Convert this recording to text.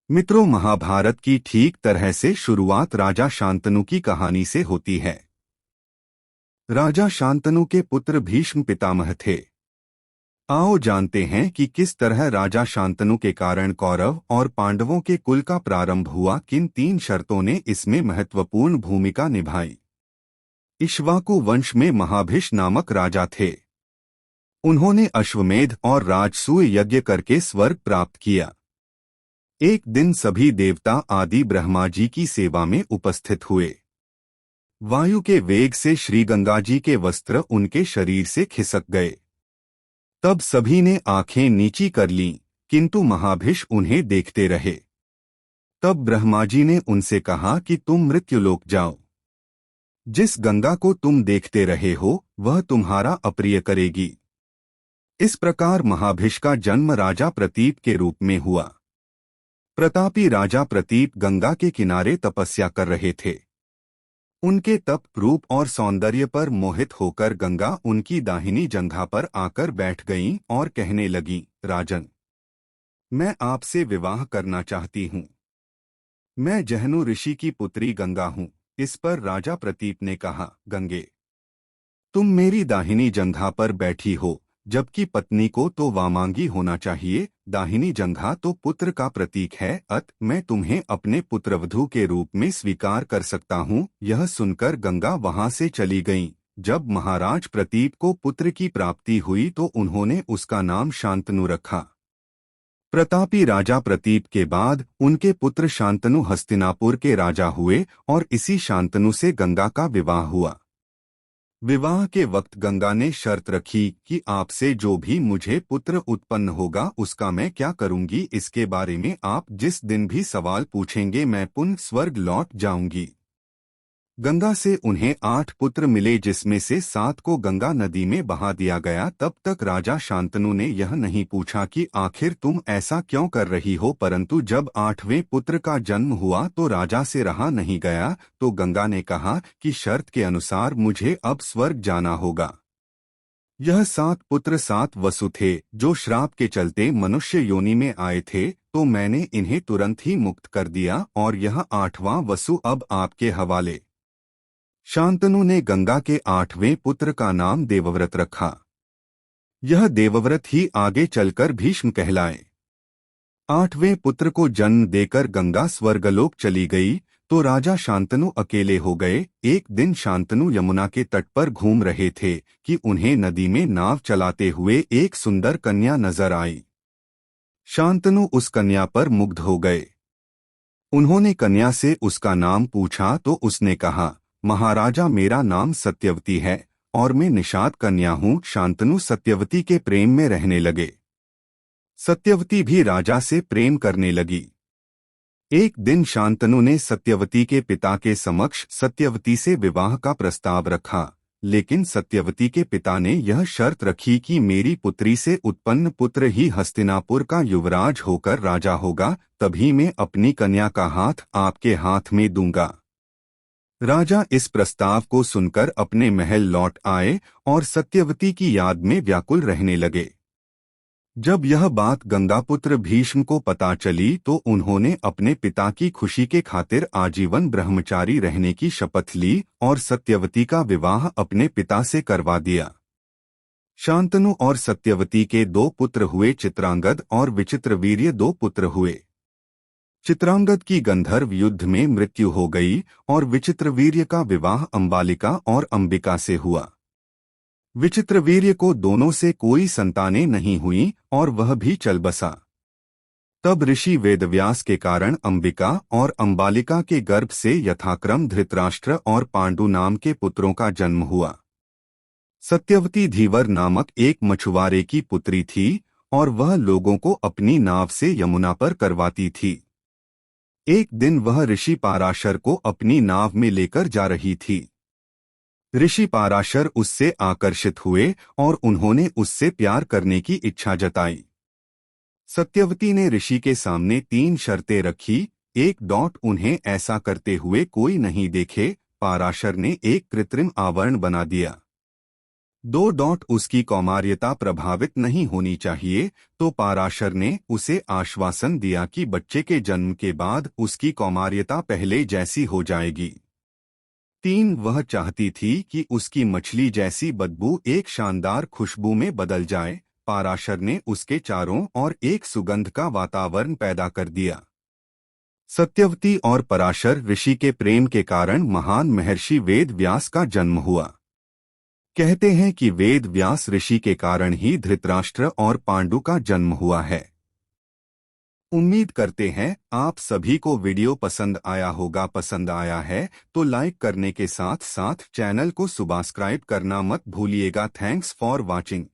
मित्रों, महाभारत की ठीक तरह से शुरुआत राजा शांतनु की कहानी से होती है। राजा शांतनु के पुत्र भीष्म पितामह थे। आओ जानते हैं कि किस तरह राजा शांतनु के कारण कौरव और पांडवों के कुल का प्रारंभ हुआ। किन 3 शर्तों ने इसमें महत्वपूर्ण भूमिका निभाई। इक्ष्वाकु वंश में महाभिष नामक राजा थे। उन्होंने अश्वमेध और राजसूय यज्ञ करके स्वर्ग प्राप्त किया। एक दिन सभी देवता आदि ब्रह्मा जी की सेवा में उपस्थित हुए। वायु के वेग से श्री गंगा जी के वस्त्र उनके शरीर से खिसक गए। तब सभी ने आंखें नीची कर लीं, किंतु महाभिष उन्हें देखते रहे। तब ब्रह्मा जी ने उनसे कहा कि तुम मृत्युलोक जाओ। जिस गंगा को तुम देखते रहे हो वह तुम्हारा अप्रिय करेगी। इस प्रकार महाभिष का जन्म राजा प्रतीप के रूप में हुआ। प्रतापी राजा प्रतीप गंगा के किनारे तपस्या कर रहे थे। उनके तप, रूप और सौंदर्य पर मोहित होकर गंगा उनकी दाहिनी जंघा पर आकर बैठ गईं और कहने लगीं, राजन, मैं आपसे विवाह करना चाहती हूँ। मैं जहनु ऋषि की पुत्री गंगा हूँ। इस पर राजा प्रतीप ने कहा, गंगे, तुम मेरी दाहिनी जंघा पर बैठी हो, जबकि पत्नी को तो वामांगी होना चाहिए। दाहिनी जंघा तो पुत्र का प्रतीक है, मैं तुम्हें अपने पुत्रवधू के रूप में स्वीकार कर सकता हूँ। यह सुनकर गंगा वहां से चली गईं। जब महाराज प्रतीप को पुत्र की प्राप्ति हुई तो उन्होंने उसका नाम शांतनु रखा। प्रतापी राजा प्रतीप के बाद उनके पुत्र शांतनु हस्तिनापुर के राजा हुए और इसी शांतनु से गंगा का विवाह हुआ। विवाह के वक्त गंगा ने शर्त रखी कि आपसे जो भी मुझे पुत्र उत्पन्न होगा उसका मैं क्या करूंगी, इसके बारे में आप जिस दिन भी सवाल पूछेंगे मैं पुनः स्वर्ग लौट जाऊंगी। गंगा से उन्हें 8 पुत्र मिले, जिसमें से 7 को गंगा नदी में बहा दिया गया। तब तक राजा शांतनु ने यह नहीं पूछा कि आखिर तुम ऐसा क्यों कर रही हो, परंतु जब 8वें पुत्र का जन्म हुआ तो राजा से रहा नहीं गया। तो गंगा ने कहा कि शर्त के अनुसार मुझे अब स्वर्ग जाना होगा। यह 7 पुत्र 7 वसु थे जो श्राप के चलते मनुष्य योनि में आए थे, तो मैंने इन्हें तुरंत ही मुक्त कर दिया और यह 8वां वसु अब आपके हवाले। शांतनु ने गंगा के 8वें पुत्र का नाम देवव्रत रखा। यह देवव्रत ही आगे चलकर भीष्म कहलाए। 8वें पुत्र को जन्म देकर गंगा स्वर्गलोक चली गई तो राजा शांतनु अकेले हो गए। एक दिन शांतनु यमुना के तट पर घूम रहे थे कि उन्हें नदी में नाव चलाते हुए एक सुंदर कन्या नजर आई। शांतनु उस कन्या पर मुग्ध हो गए। उन्होंने कन्या से उसका नाम पूछा तो उसने कहा, महाराजा, मेरा नाम सत्यवती है और मैं निषाद कन्या हूँ। शांतनु सत्यवती के प्रेम में रहने लगे। सत्यवती भी राजा से प्रेम करने लगी। एक दिन शांतनु ने सत्यवती के पिता के समक्ष सत्यवती से विवाह का प्रस्ताव रखा, लेकिन सत्यवती के पिता ने यह शर्त रखी कि मेरी पुत्री से उत्पन्न पुत्र ही हस्तिनापुर का युवराज होकर राजा होगा, तभी मैं अपनी कन्या का हाथ आपके हाथ में दूंगा। राजा इस प्रस्ताव को सुनकर अपने महल लौट आए और सत्यवती की याद में व्याकुल रहने लगे। जब यह बात गंगापुत्र भीष्म को पता चली तो उन्होंने अपने पिता की खुशी के खातिर आजीवन ब्रह्मचारी रहने की शपथ ली और सत्यवती का विवाह अपने पिता से करवा दिया। शांतनु और सत्यवती के 2 पुत्र हुए, चित्रांगद और विचित्रवीर्य 2 पुत्र हुए। चित्रांगद की गंधर्व युद्ध में मृत्यु हो गई और विचित्रवीर्य का विवाह अंबालिका और अंबिका से हुआ। विचित्रवीर्य को दोनों से कोई संतानें नहीं हुई और वह भी चल बसा। तब ऋषि वेदव्यास के कारण अंबिका और अंबालिका के गर्भ से यथाक्रम धृतराष्ट्र और पांडु नाम के पुत्रों का जन्म हुआ। सत्यवती धीवर नामक एक मछुआरे की पुत्री थी और वह लोगों को अपनी नाव से यमुना पर करवाती थी। एक दिन वह ऋषि पाराशर को अपनी नाव में लेकर जा रही थी। ऋषि पाराशर उससे आकर्षित हुए और उन्होंने उससे प्यार करने की इच्छा जताई। सत्यवती ने ऋषि के सामने 3 शर्तें रखी। 1. उन्हें ऐसा करते हुए कोई नहीं देखे। पाराशर ने एक कृत्रिम आवरण बना दिया। उसकी कौमार्यता प्रभावित नहीं होनी चाहिए, तो पराशर ने उसे आश्वासन दिया कि बच्चे के जन्म के बाद उसकी कौमार्यता पहले जैसी हो जाएगी। 3 वह चाहती थी कि उसकी मछली जैसी बदबू एक शानदार खुशबू में बदल जाए। पराशर ने उसके चारों ओर एक सुगंध का वातावरण पैदा कर दिया। सत्यवती और पराशर ऋषि के प्रेम के कारण महान महर्षि वेद व्यास का जन्म हुआ। कहते हैं कि वेद व्यास ऋषि के कारण ही धृतराष्ट्र और पांडु का जन्म हुआ है। उम्मीद करते हैं आप सभी को वीडियो पसंद आया होगा। पसंद आया है तो लाइक करने के साथ साथ चैनल को सब्सक्राइब करना मत भूलिएगा। Thanks for watching.